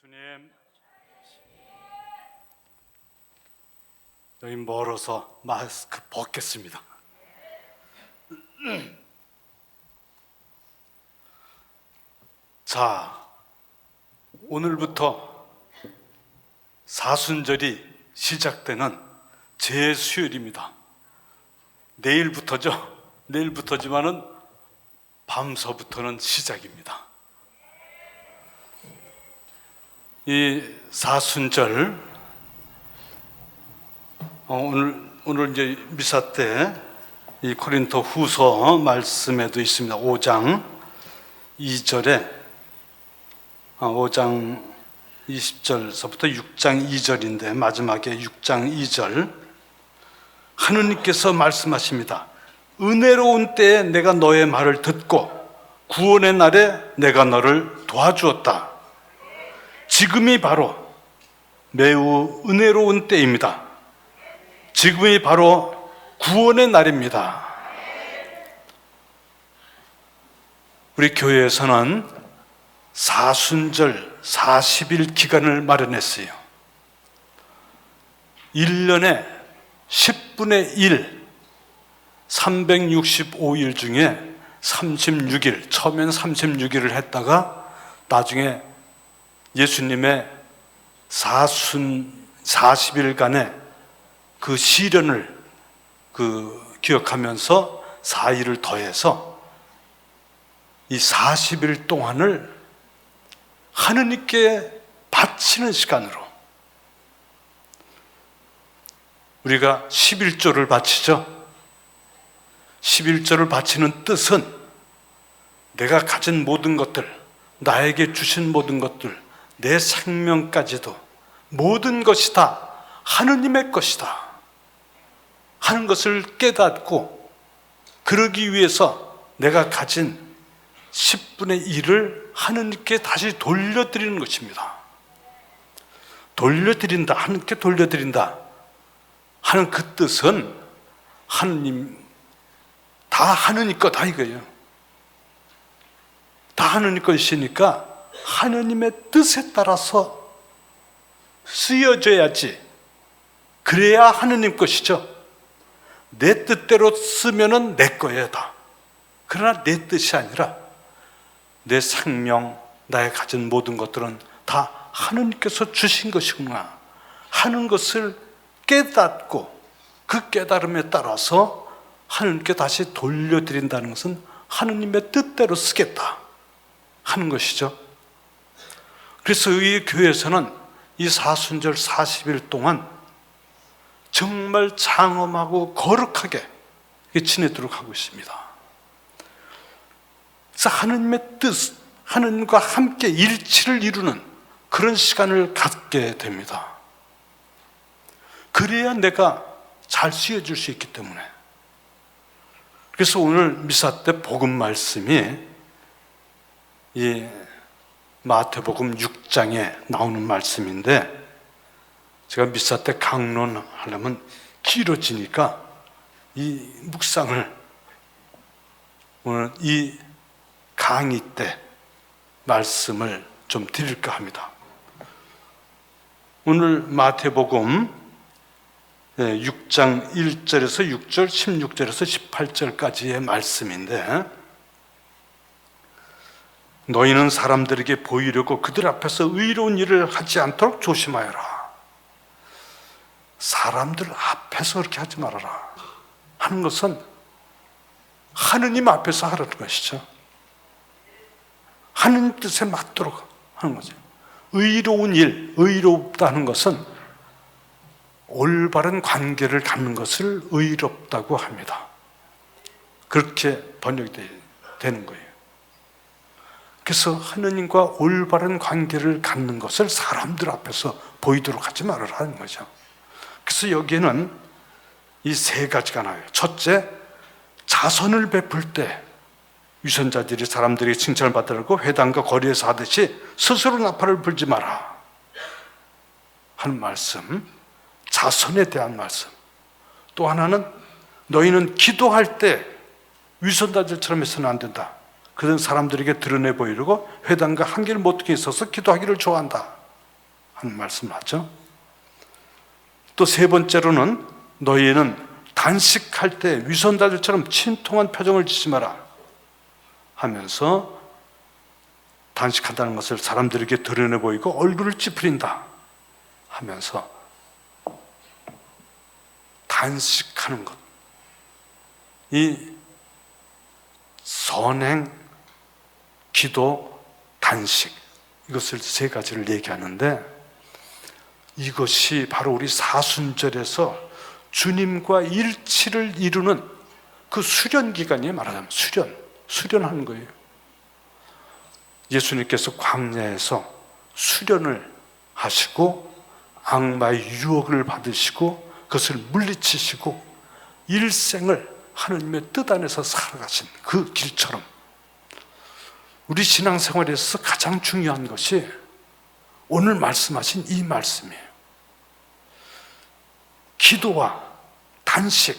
예수님, 여기 멀어서 마스크 벗겠습니다. 자, 오늘부터 사순절이 시작되는 제수요일입니다. 내일부터죠. 내일부터지만은 밤서부터는 시작입니다. 이 사순절, 오늘 이제 미사 때 이 고린도 후서 말씀에도 있습니다. 5장 2절에 5장 20절서부터 6장 2절인데 마지막에 6장 2절 하느님께서 말씀하십니다. 은혜로운 때에 내가 너의 말을 듣고 구원의 날에 내가 너를 도와주었다. 지금이 바로 매우 은혜로운 때입니다. 지금이 바로 구원의 날입니다. 우리 교회에서는 사순절 40일 기간을 마련했어요. 1년에 10분의 1, 365일 중에 36일, 처음에는 36일을 했다가 나중에 예수님의 40일간의 그 시련을 기억하면서 4일을 더해서 이 40일 동안을 하느님께 바치는 시간으로 우리가 11조를 바치죠. 11조를 바치는 뜻은 내가 가진 모든 것들, 나에게 주신 모든 것들, 내 생명까지도 모든 것이 다 하느님의 것이다 하는 것을 깨닫고 그러기 위해서 내가 가진 10분의 1을 하느님께 다시 돌려드리는 것입니다. 돌려드린다, 하느님께 돌려드린다 하는 그 뜻은 하느님, 다 하느님 거다 이거예요. 다 하느님 것이니까 하느님의 뜻에 따라서 쓰여져야지. 그래야 하느님 것이죠. 내 뜻대로 쓰면은 내 거예요, 다. 그러나 내 뜻이 아니라 내 생명, 나의 가진 모든 것들은 다 하느님께서 주신 것이구나 하는 것을 깨닫고 그 깨달음에 따라서 하느님께 다시 돌려드린다는 것은 하느님의 뜻대로 쓰겠다 하는 것이죠. 그래서 이 교회에서는 이 사순절 40일 동안 정말 장엄하고 거룩하게 지내도록 하고 있습니다. 그래서 하느님의 뜻, 하느님과 함께 일치를 이루는 그런 시간을 갖게 됩니다. 그래야 내가 잘 쓰여질 수 있기 때문에. 그래서 오늘 미사 때 복음 말씀이 이 마태복음 6장에 나오는 말씀인데 제가 미사 때 강론하려면 길어지니까 이 묵상을 오늘 이 강의 때 말씀을 좀 드릴까 합니다. 오늘 마태복음 6장 1절에서 6절, 16절에서 18절까지의 말씀인데 너희는 사람들에게 보이려고 그들 앞에서 의로운 일을 하지 않도록 조심하여라. 사람들 앞에서 그렇게 하지 말아라 하는 것은 하느님 앞에서 하라는 것이죠. 하느님 뜻에 맞도록 하는 거죠. 의로운 일, 의롭다는 것은 올바른 관계를 갖는 것을 의롭다고 합니다. 그렇게 번역이 되는 거예요. 그래서 하느님과 올바른 관계를 갖는 것을 사람들 앞에서 보이도록 하지 말아라 하는 거죠. 그래서 여기에는 이 세 가지가 나와요. 첫째, 자선을 베풀 때 유선자들이 사람들에게 칭찬을 받으려고 회당과 거리에서 하듯이 스스로 나팔을 불지 마라 하는 말씀, 자선에 대한 말씀. 또 하나는 너희는 기도할 때 위선자들처럼 해서는 안 된다. 그런 사람들에게 드러내 보이려고 회당과 한길 모퉁이에 서서 기도하기를 좋아한다 하는 말씀을 하죠. 또 세 번째로는 너희는 단식할 때 위선자들처럼 친통한 표정을 짓지 마라 하면서 단식한다는 것을 사람들에게 드러내 보이고 얼굴을 찌푸린다 하면서 단식하는 것, 이 선행, 기도, 단식, 이것을 세 가지를 얘기하는데 이것이 바로 우리 사순절에서 주님과 일치를 이루는 그 수련 기간이에요. 말하자면 수련하는 거예요. 예수님께서 광야에서 수련을 하시고 악마의 유혹을 받으시고 그것을 물리치시고 일생을 하느님의 뜻 안에서 살아가신 그 길처럼 우리 신앙생활에 있어서 가장 중요한 것이 오늘 말씀하신 이 말씀이에요. 기도와 단식,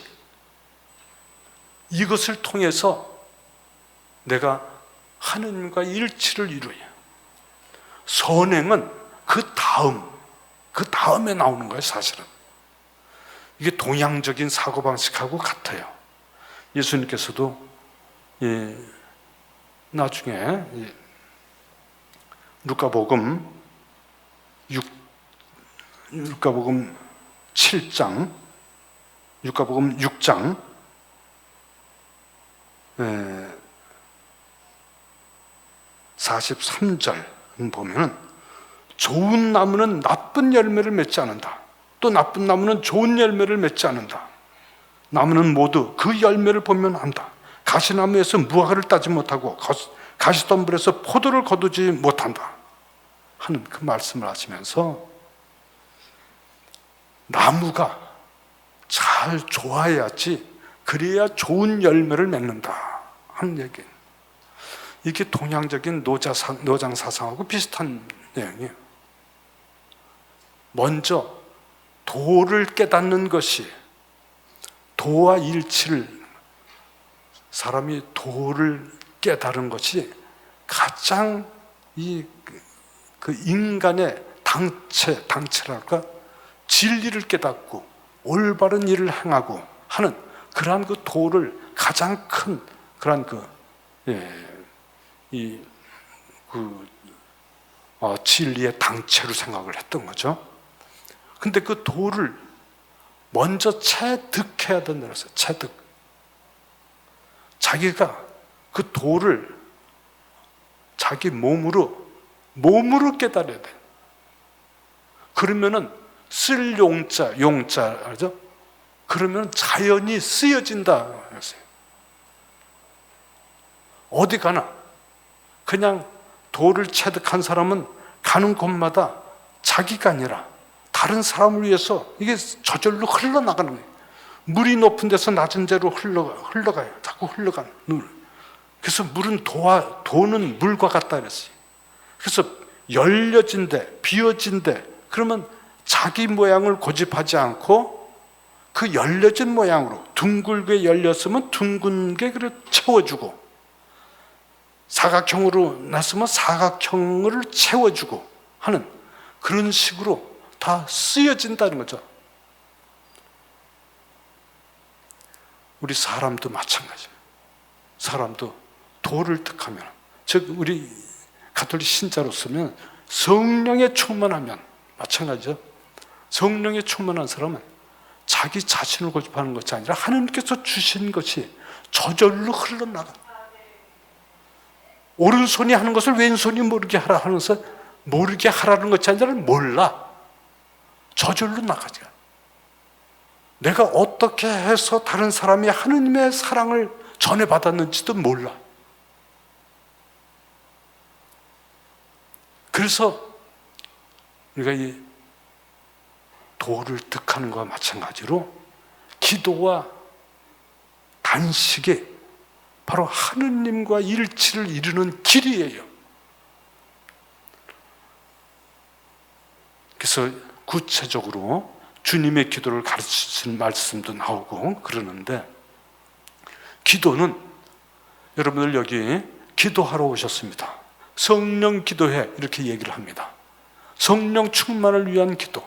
이것을 통해서 내가 하느님과 일치를 이루어요. 선행은 그 다음에 나오는 거예요. 사실은 이게 동양적인 사고방식하고 같아요. 예수님께서도 나중에 루카복음 7장, 루카복음 6장 43절 보면 좋은 나무는 나쁜 열매를 맺지 않는다. 또 나쁜 나무는 좋은 열매를 맺지 않는다. 나무는 모두 그 열매를 보면 안다. 가시나무에서 무화과를 따지 못하고 가시덤불에서 포도를 거두지 못한다 하는 그 말씀을 하시면서 나무가 잘 좋아야지 그래야 좋은 열매를 맺는다 하는 얘기예요. 이게 동양적인 노장 사상하고 비슷한 내용이에요. 먼저 도를 깨닫는 것이, 도와 일치를, 사람이 도를 깨달은 것이 가장 그 인간의 당체랄까, 진리를 깨닫고 올바른 일을 행하고 하는 그러한 그 도를 가장 큰 그러한 진리의 당체로 생각을 했던 거죠. 근데 그 도를 먼저 체득해야 된다고 했어요. 체득. 자기가 그 도를 자기 몸으로 깨달아야 돼. 그러면은 쓸 용자 알죠? 그러면 자연이 쓰여진다 했어요. 어디 가나 그냥 도를 체득한 사람은 가는 곳마다 자기가 아니라 다른 사람을 위해서 이게 저절로 흘러나가는 거예요. 물이 높은 데서 낮은 데로 흘러가요. 자꾸 흘러가는 물. 그래서 물은 도는 물과 같다 그랬어요. 그래서 열려진 데, 비어진 데, 그러면 자기 모양을 고집하지 않고 그 열려진 모양으로 둥글게 열렸으면 둥근 게 채워주고, 사각형으로 났으면 사각형을 채워주고 하는 그런 식으로 다 쓰여진다는 거죠. 우리 사람도 마찬가지예요. 사람도 도를 득하면, 즉 우리 가톨릭 신자로서면 성령에 충만하면 마찬가지죠. 성령에 충만한 사람은 자기 자신을 고집하는 것이 아니라 하나님께서 주신 것이 저절로 흘러나가. 오른손이 하는 것을 왼손이 모르게 하라 하면서 모르게 하라는 것이 아니라 몰라. 저절로 나가지. 내가 어떻게 해서 다른 사람이 하느님의 사랑을 전해받았는지도 몰라. 그래서 우리가 이 도를 득하는 것과 마찬가지로 기도와 단식이 바로 하느님과 일치를 이루는 길이에요. 그래서 구체적으로 주님의 기도를 가르치신 말씀도 나오고 그러는데, 기도는 여러분들 여기 기도하러 오셨습니다. 성령 기도해 이렇게 얘기를 합니다. 성령 충만을 위한 기도.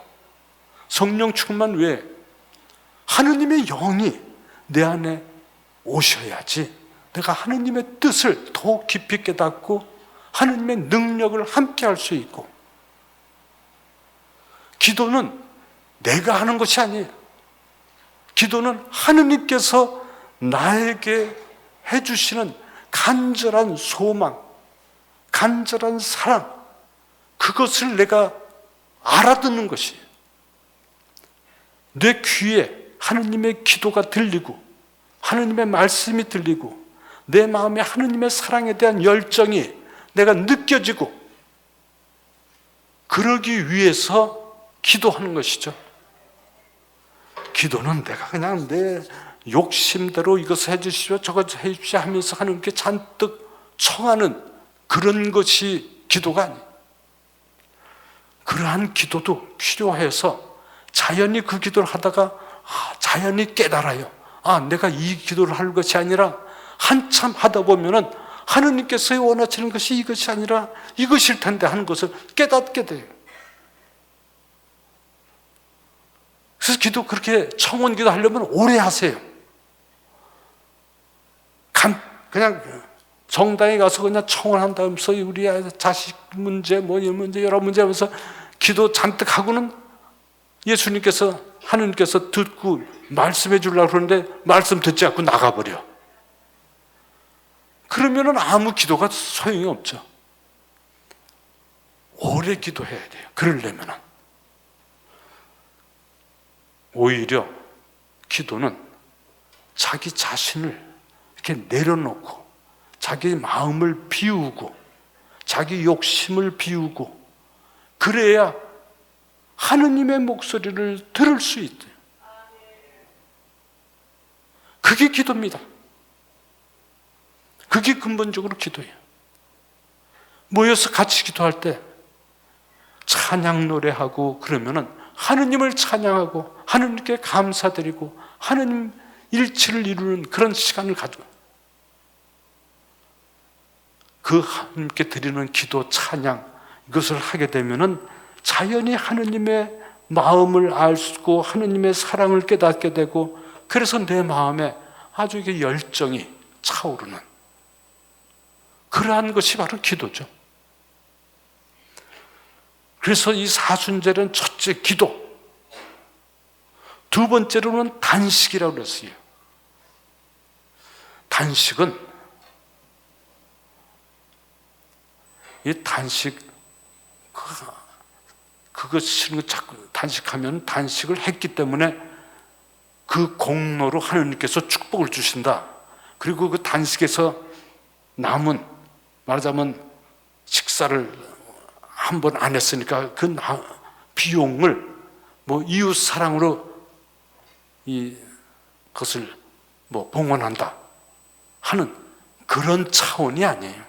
성령 충만 왜? 하느님의 영이 내 안에 오셔야지 내가 하느님의 뜻을 더 깊이 깨닫고 하느님의 능력을 함께 할 수 있고, 기도는 내가 하는 것이 아니에요. 기도는 하느님께서 나에게 해주시는 간절한 소망, 간절한 사랑, 그것을 내가 알아듣는 것이에요. 내 귀에 하느님의 기도가 들리고 하느님의 말씀이 들리고 내 마음에 하느님의 사랑에 대한 열정이 내가 느껴지고, 그러기 위해서 기도하는 것이죠. 기도는 내가 그냥 내 욕심대로 이것을 해주시오 저것 해주시오 하면서 하나님께 잔뜩 청하는 그런 것이 기도가 아니에요. 그러한 기도도 필요해서 자연히 그 기도를 하다가 자연히 깨달아요. 내가 이 기도를 할 것이 아니라 한참 하다 보면은 하느님께서 원하시는 것이 이것이 아니라 이것일 텐데 하는 것을 깨닫게 돼요. 그래서 기도 그렇게 청원 기도 하려면 오래 하세요. 그냥 정당에 가서 그냥 청원한다면서 우리 자식 문제, 이 문제, 여러 문제 하면서 기도 잔뜩 하고는 예수님께서, 하느님께서 듣고 말씀해 주려고 그러는데 말씀 듣지 않고 나가버려. 그러면은 아무 기도가 소용이 없죠. 오래 기도해야 돼요. 그러려면은. 오히려 기도는 자기 자신을 이렇게 내려놓고 자기 마음을 비우고 자기 욕심을 비우고 그래야 하느님의 목소리를 들을 수 있대요. 그게 기도입니다. 그게 근본적으로 기도예요. 모여서 같이 기도할 때 찬양 노래하고 그러면은 하느님을 찬양하고 하느님께 감사드리고 하느님 일치를 이루는 그런 시간을 가지고 그 하느님께 드리는 기도, 찬양 이것을 하게 되면은 자연히 하느님의 마음을 알고 하느님의 사랑을 깨닫게 되고, 그래서 내 마음에 아주 이게 열정이 차오르는 그러한 것이 바로 기도죠. 그래서 이 사순절은 첫째 기도, 두 번째로는 단식이라고 그랬어요. 단식은 이 단식 그거 싫은 거 자꾸 단식하면 단식을 했기 때문에 그 공로로 하느님께서 축복을 주신다. 그리고 그 단식에서 남은, 말하자면 식사를 한 번 안 했으니까 그 비용을 이웃 사랑으로 그것을 봉헌한다 하는 그런 차원이 아니에요.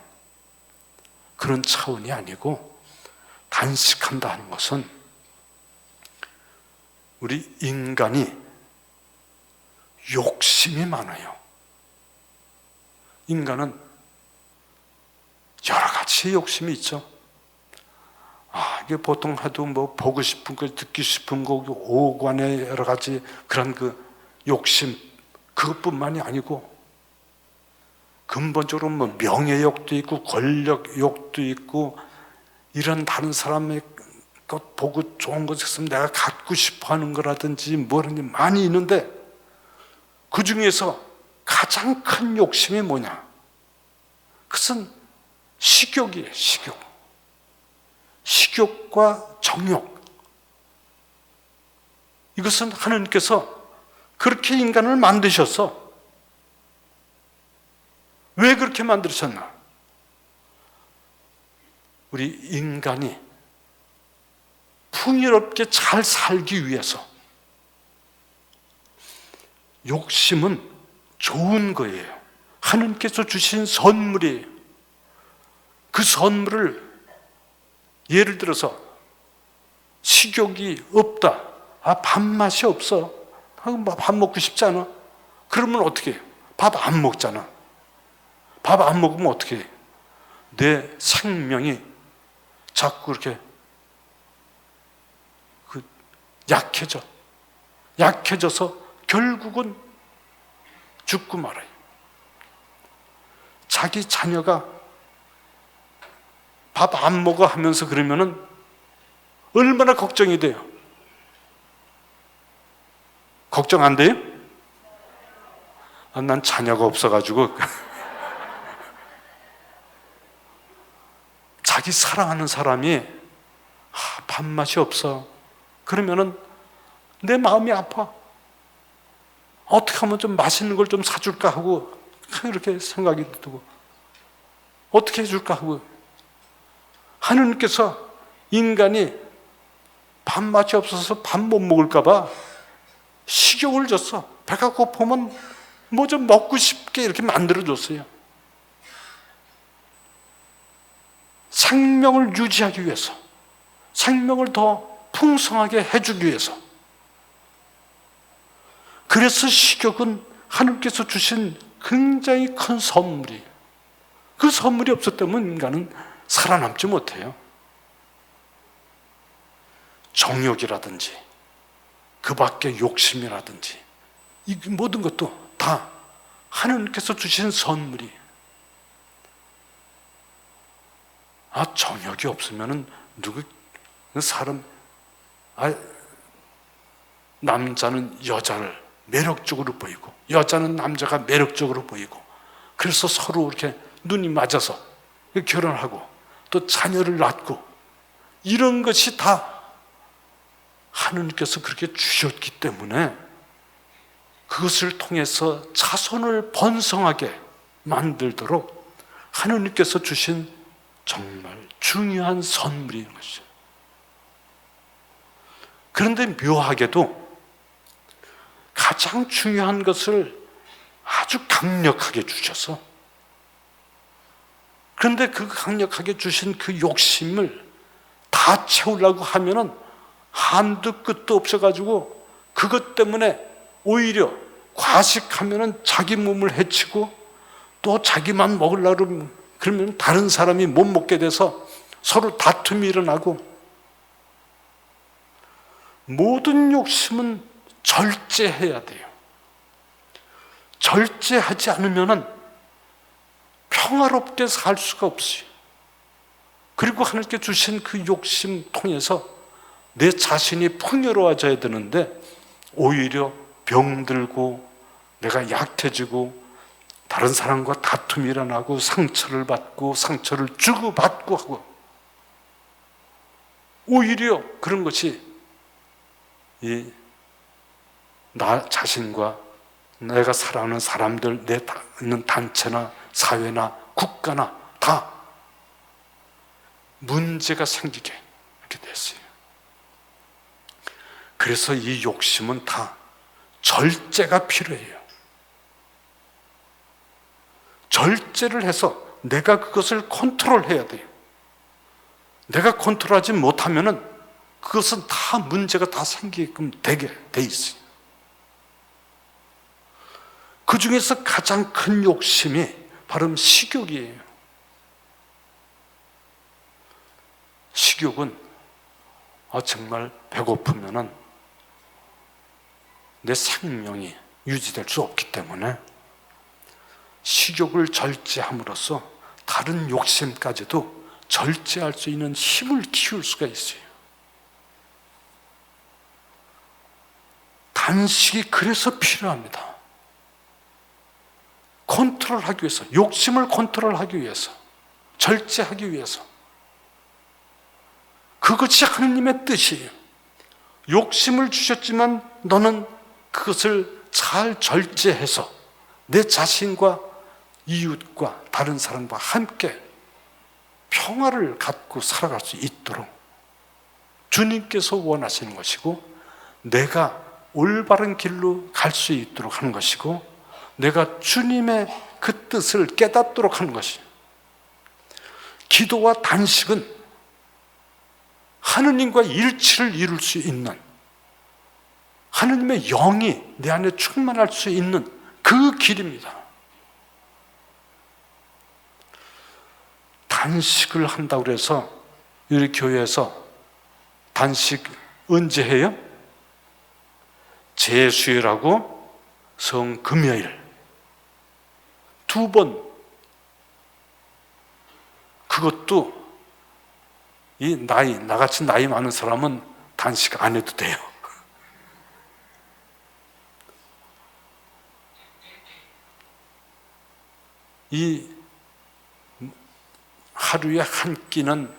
그런 차원이 아니고, 단식한다 하는 것은 우리 인간이 욕심이 많아요. 인간은 여러 가지 욕심이 있죠. 이게 보통 해도 보고 싶은 거, 듣기 싶은 거, 오관의 여러 가지 그런 그 욕심, 그것뿐만이 아니고, 근본적으로 명예욕도 있고, 권력욕도 있고, 이런 다른 사람의 것 보고 좋은 것 있으면 내가 갖고 싶어 하는 거라든지 뭐라든지 많이 있는데, 그 중에서 가장 큰 욕심이 뭐냐? 그것은 식욕이에요, 식욕. 식욕과 정욕. 이것은 하나님께서 그렇게 인간을 만드셔서, 왜 그렇게 만드셨나? 우리 인간이 풍요롭게 잘 살기 위해서. 욕심은 좋은 거예요. 하나님께서 주신 선물이에요. 그 선물을, 예를 들어서 식욕이 없다, 밥맛이 없어, 밥 먹고 싶지 않아, 그러면 어떻게 해요? 밥 안 먹잖아. 밥 안 먹으면 어떻게 해요? 내 생명이 자꾸 이렇게 약해져서 결국은 죽고 말아요. 자기 자녀가 밥 안 먹어 하면서 그러면은 얼마나 걱정이 돼요. 걱정 안 돼요? 난 자녀가 없어가지고 자기 사랑하는 사람이 밥맛이 없어 그러면은 내 마음이 아파. 어떻게 하면 좀 맛있는 걸 좀 사줄까 하고 그렇게 생각이 들고 어떻게 해줄까 하고 하느님께서 인간이 밥맛이 없어서 밥 못 먹을까 봐 식욕을 줬어. 배가 고프면 뭐 좀 먹고 싶게 이렇게 만들어줬어요. 생명을 유지하기 위해서, 생명을 더 풍성하게 해주기 위해서. 그래서 식욕은 하나님께서 주신 굉장히 큰 선물이에요. 그 선물이 없었다면 인간은 살아남지 못해요. 정욕이라든지 그 밖에 욕심이라든지 이 모든 것도 다 하나님께서 주신 선물이. 정욕이 없으면은 사람 남자는 여자를 매력적으로 보이고 여자는 남자가 매력적으로 보이고 그래서 서로 이렇게 눈이 맞아서 결혼하고 또 자녀를 낳고 이런 것이 다 하느님께서 그렇게 주셨기 때문에 그것을 통해서 자손을 번성하게 만들도록 하느님께서 주신 정말 중요한 선물인 것이죠. 그런데 묘하게도 가장 중요한 것을 아주 강력하게 주셔서 그런데 그 강력하게 주신 그 욕심을 다 채우려고 하면은 한도 끝도 없어가지고 그것 때문에 오히려 과식하면은 자기 몸을 해치고 또 자기만 먹으려고 그러면 다른 사람이 못 먹게 돼서 서로 다툼이 일어나고 모든 욕심은 절제해야 돼요. 절제하지 않으면은 평화롭게 살 수가 없어요. 그리고 하나님께 주신 그 욕심 통해서 내 자신이 풍요로워져야 되는데 오히려 병들고 내가 약해지고 다른 사람과 다툼이 일어나고 상처를 받고 상처를 주고받고 하고 오히려 그런 것이 나 자신과 내가 사랑하는 사람들, 내 있는 단체나 사회나 국가나 다 문제가 생기게 이렇게 됐어요. 그래서 이 욕심은 다 절제가 필요해요. 절제를 해서 내가 그것을 컨트롤해야 돼요. 내가 컨트롤하지 못하면은 그것은 다 문제가 다 생기게끔 되게 돼 있어요. 그 중에서 가장 큰 욕심이 바로 식욕이에요. 식욕은 정말 배고프면은 내 생명이 유지될 수 없기 때문에 식욕을 절제함으로써 다른 욕심까지도 절제할 수 있는 힘을 키울 수가 있어요. 단식이 그래서 필요합니다. 컨트롤하기 위해서, 욕심을 컨트롤하기 위해서, 절제하기 위해서. 그것이 하느님의 뜻이에요. 욕심을 주셨지만 너는 그것을 잘 절제해서 내 자신과 이웃과 다른 사람과 함께 평화를 갖고 살아갈 수 있도록 주님께서 원하시는 것이고 내가 올바른 길로 갈 수 있도록 하는 것이고 내가 주님의 그 뜻을 깨닫도록 하는 것이에요. 기도와 단식은 하느님과 일치를 이룰 수 있는 하느님의 영이 내 안에 충만할 수 있는 그 길입니다. 단식을 한다고 해서 우리 교회에서 단식 언제 해요? 제수일하고 성금요일 2번, 그것도 나같이 나이 많은 사람은 단식 안 해도 돼요. 이 하루에 한 끼는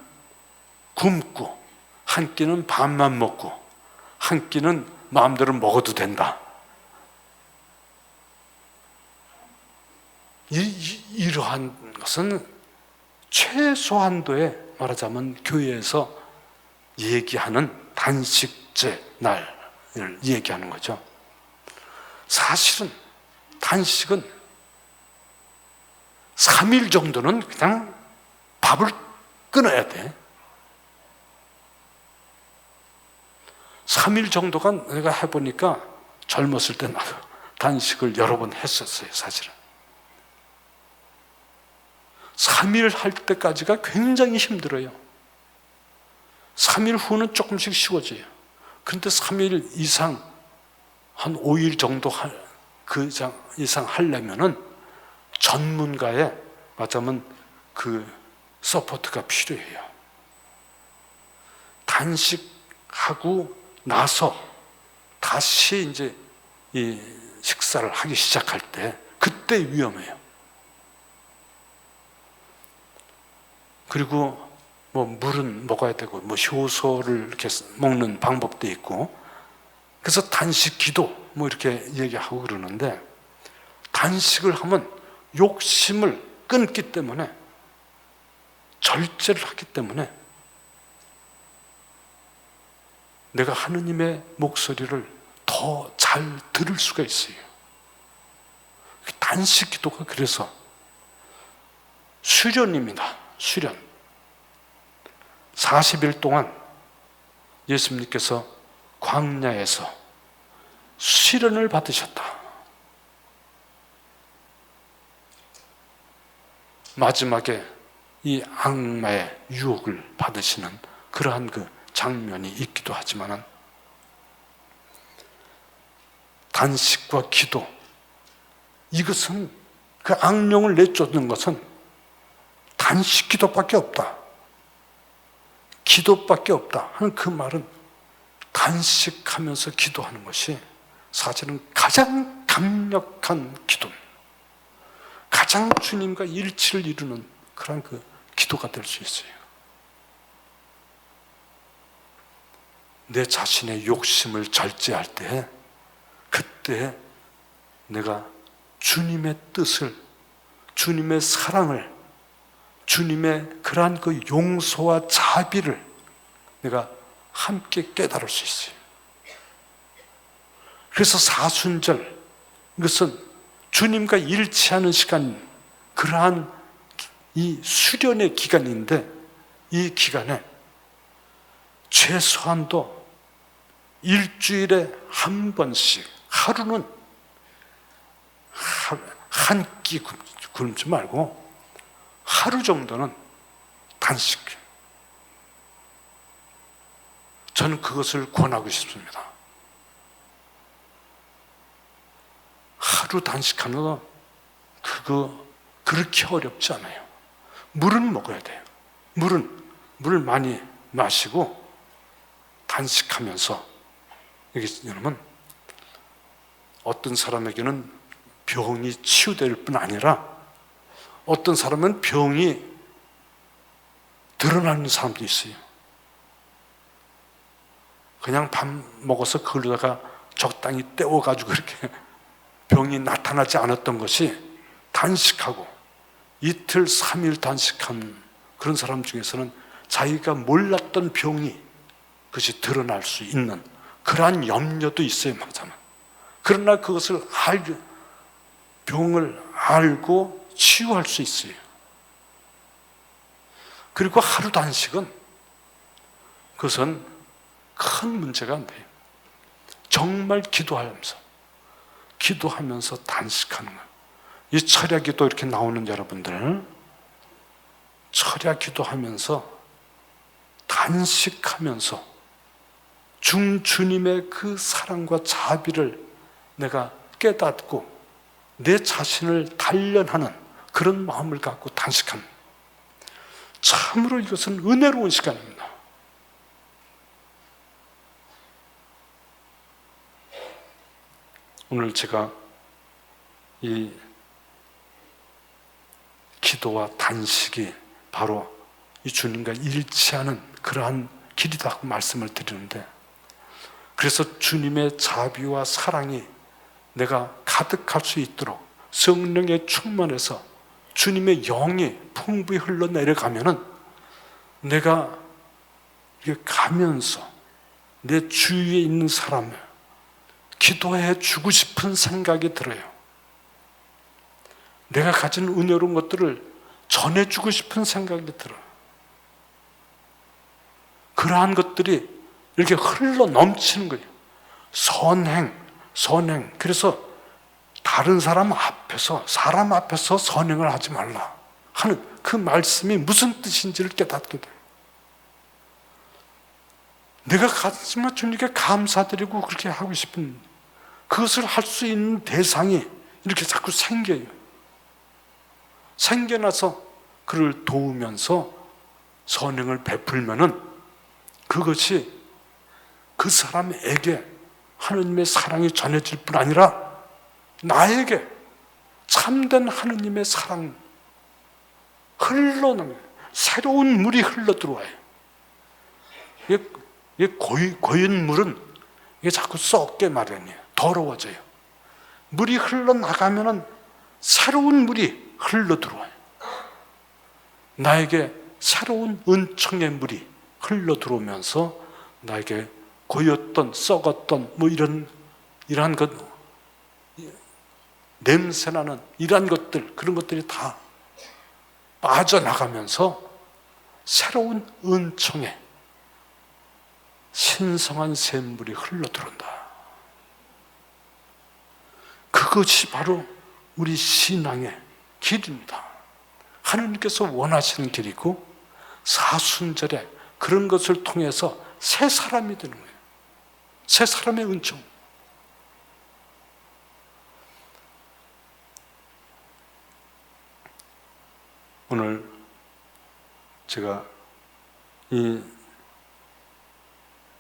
굶고, 한 끼는 밥만 먹고, 한 끼는 마음대로 먹어도 된다. 이러한 것은 최소한도의, 말하자면 교회에서 얘기하는 단식제 날을 얘기하는 거죠. 사실은 단식은 3일 정도는 그냥 밥을 끊어야 돼. 3일 정도가 내가 해보니까 젊었을 때 나도 단식을 여러 번 했었어요, 사실은. 3일 할 때까지가 굉장히 힘들어요. 3일 후는 조금씩 쉬워져요. 그런데 3일 이상, 한 5일 정도 그 이상 하려면은 전문가의, 말하자면 그 서포트가 필요해요. 단식하고 나서 다시 이제 이 식사를 하기 시작할 때, 그때 위험해요. 그리고 뭐 물은 먹어야 되고, 뭐 효소를 이렇게 먹는 방법도 있고, 그래서 단식 기도 뭐 이렇게 얘기하고 그러는데, 단식을 하면 욕심을 끊기 때문에, 절제를 하기 때문에 내가 하느님의 목소리를 더 잘 들을 수가 있어요. 단식 기도가 그래서 수련입니다. 수련. 40일 동안 예수님께서 광야에서 수련을 받으셨다. 마지막에 이 악마의 유혹을 받으시는 그러한 그 장면이 있기도 하지만, 단식과 기도, 이것은, 그 악령을 내쫓는 것은 단식 기도밖에 없다, 기도밖에 없다 하는 그 말은, 단식하면서 기도하는 것이 사실은 가장 강력한 기도입니다. 가장 주님과 일치를 이루는 그런 그 기도가 될 수 있어요. 내 자신의 욕심을 절제할 때, 그때 내가 주님의 뜻을, 주님의 사랑을, 주님의 그러한 그 용서와 자비를 내가 함께 깨달을 수 있어요. 그래서 사순절, 이것은 주님과 일치하는 시간, 그러한 이 수련의 기간인데, 이 기간에 최소한도 일주일에 한 번씩, 하루는 한 끼 굶지 말고 하루 정도는 단식. 저는 그것을 권하고 싶습니다. 하루 단식하는 거 그거 그렇게 어렵지 않아요. 물은 먹어야 돼요. 물을 많이 마시고 단식하면서, 이게 여러분, 어떤 사람에게는 병이 치유될 뿐 아니라 어떤 사람은 병이 드러나는 사람도 있어요. 그냥 밥 먹어서 그러다가 적당히 때워가지고 이렇게 병이 나타나지 않았던 것이 단식하고 이틀, 3일 단식한 그런 사람 중에서는 자기가 몰랐던 병이 그것이 드러날 수 있는 그러한 염려도 있어요, 맞아요. 그러나 그것을 병을 알고 치유할 수 있어요. 그리고 하루 단식은 그것은 큰 문제가 안 돼요. 정말 기도하면서 단식하는 거예요. 이 철야 기도 이렇게 나오는 여러분들, 철야 기도하면서 단식하면서 주님의 그 사랑과 자비를 내가 깨닫고 내 자신을 단련하는 그런 마음을 갖고 단식하는, 참으로 이것은 은혜로운 시간입니다. 오늘 제가 이 기도와 단식이 바로 이 주님과 일치하는 그러한 길이다 고 말씀을 드리는데, 그래서 주님의 자비와 사랑이 내가 가득할 수 있도록 성령의 충만해서 주님의 영이 풍부히 흘러내려가면은 내가 이렇게 가면서 내 주위에 있는 사람을 기도해 주고 싶은 생각이 들어요. 내가 가진 은혜로운 것들을 전해주고 싶은 생각이 들어요. 그러한 것들이 이렇게 흘러 넘치는 거예요. 선행. 그래서 다른 사람 앞에서 선행을 하지 말라 하는 그 말씀이 무슨 뜻인지를 깨닫게 돼요. 내가 가슴에 주님께 감사드리고 그렇게 하고 싶은, 그것을 할 수 있는 대상이 이렇게 자꾸 생겨요. 생겨나서 그를 도우면서 선행을 베풀면은 그것이 그 사람에게 하느님의 사랑이 전해질 뿐 아니라 나에게 참된 하느님의 사랑 흘러나와요. 새로운 물이 흘러들어와요. 고인 물은 이게 자꾸 썩게 마련이에요. 더러워져요. 물이 흘러나가면은 새로운 물이 흘러들어와요. 나에게 새로운 은총의 물이 흘러들어오면서 나에게 고였던, 썩었던 이러한 것, 냄새나는 이러한 것들, 그런 것들이 다 빠져나가면서 새로운 은총의 신성한 샘물이 흘러들어온다. 그것이 바로 우리 신앙의 길입니다. 하나님께서 원하시는 길이고, 사순절에 그런 것을 통해서 새 사람이 되는 거예요. 새 사람의 은총. 오늘 제가 이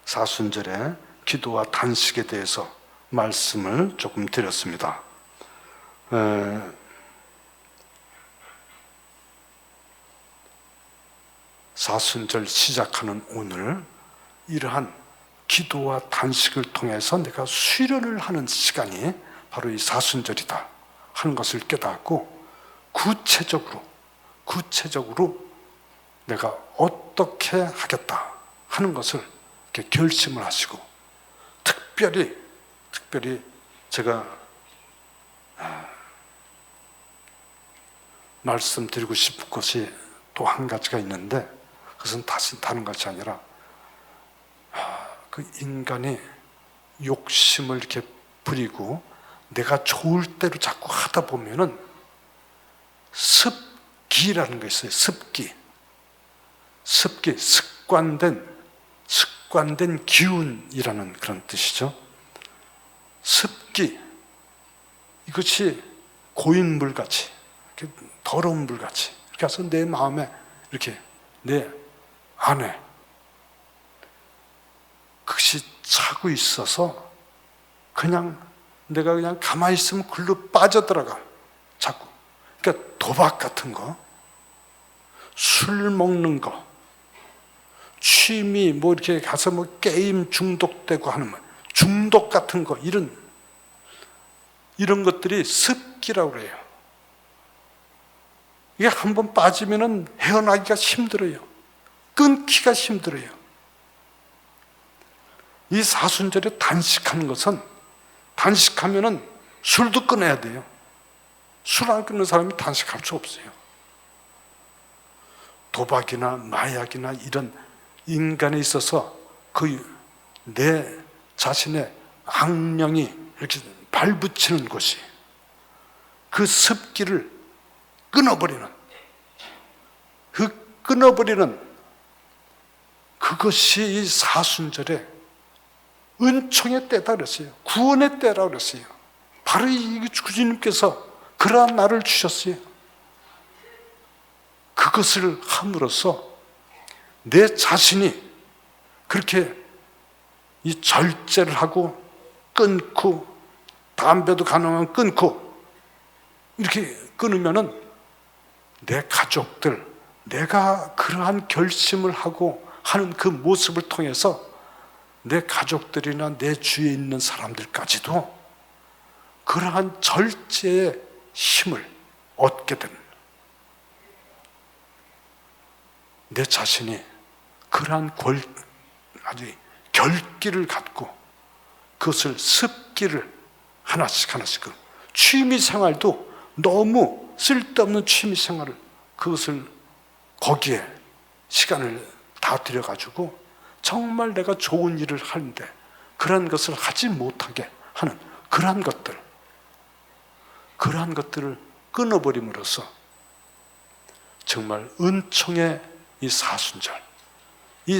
사순절의 기도와 단식에 대해서 말씀을 조금 드렸습니다. 사순절 시작하는 오늘, 이러한 기도와 단식을 통해서 내가 수련을 하는 시간이 바로 이 사순절이다 하는 것을 깨닫고, 구체적으로 내가 어떻게 하겠다 하는 것을 이렇게 결심을 하시고, 특별히 제가 말씀드리고 싶은 것이 또 한 가지가 있는데, 그것은 다른 것이 아니라 그 인간이 욕심을 이렇게 부리고 내가 좋을 대로 자꾸 하다 보면은 습기라는 게 있어요. 습기, 습관된 기운이라는 그런 뜻이죠. 습기, 이것이 고인 물같이, 더러운 물같이 이렇게 해서 내 마음에, 이렇게 내 안에 그것이 차고 있어서 내가 그냥 가만히 있으면 글로 빠져들어가. 자꾸. 그러니까 도박 같은 거, 술 먹는 거, 취미 이렇게 가서 게임 중독되고 하는 중독 같은 거, 이런 것들이 습기라고 그래요. 이게 한번 빠지면은 헤어나기가 힘들어요. 끊기가 힘들어요. 이 사순절에 단식하는 것은, 단식하면은 술도 끊어야 돼요. 술 안 끊는 사람이 단식할 수 없어요. 도박이나 마약이나 이런 인간에 있어서 내 자신의 악령이 이렇게 발붙이는 것이, 그 습기를 끊어버리는 그것이 이 사순절의 은총의 때다 그랬어요. 구원의 때라 그랬어요. 바로 이 주님께서 그러한 날을 주셨어요. 그것을 함으로써 내 자신이 그렇게 이 절제를 하고 끊고, 담배도 가능하면 끊고, 이렇게 끊으면은 내 가족들, 내가 그러한 결심을 하고 하는 그 모습을 통해서 내 가족들이나 내 주위에 있는 사람들까지도 그러한 절제의 힘을 얻게 됩니다. 내 자신이 그러한 아주 결기를 갖고 그것을 습기를 하나씩 취미 생활도 너무 쓸데없는 취미 생활을 그것을 거기에 시간을 다 들여가지고 정말 내가 좋은 일을 하는데 그러한 것을 하지 못하게 하는 그러한 것들을 끊어버림으로써 정말 은총의 이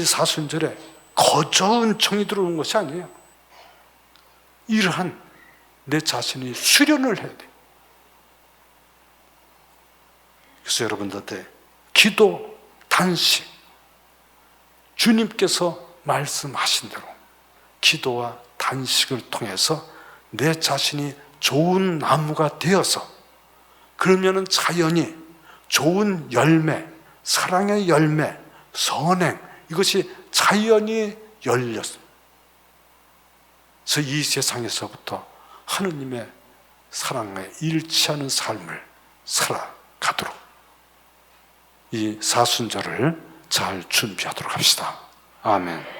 사순절에 거저 은총이 들어오는 것이 아니에요. 이러한 내 자신이 수련을 해야 돼. 그래서 여러분들한테 기도, 단식, 주님께서 말씀하신 대로 기도와 단식을 통해서 내 자신이 좋은 나무가 되어서 그러면은 자연히 좋은 열매, 사랑의 열매, 선행, 이것이 자연히 열렸습니다. 그래서 이 세상에서부터 하느님의 사랑에 일치하는 삶을 살아가도록 이 사순절을 잘 준비하도록 합시다. 아멘.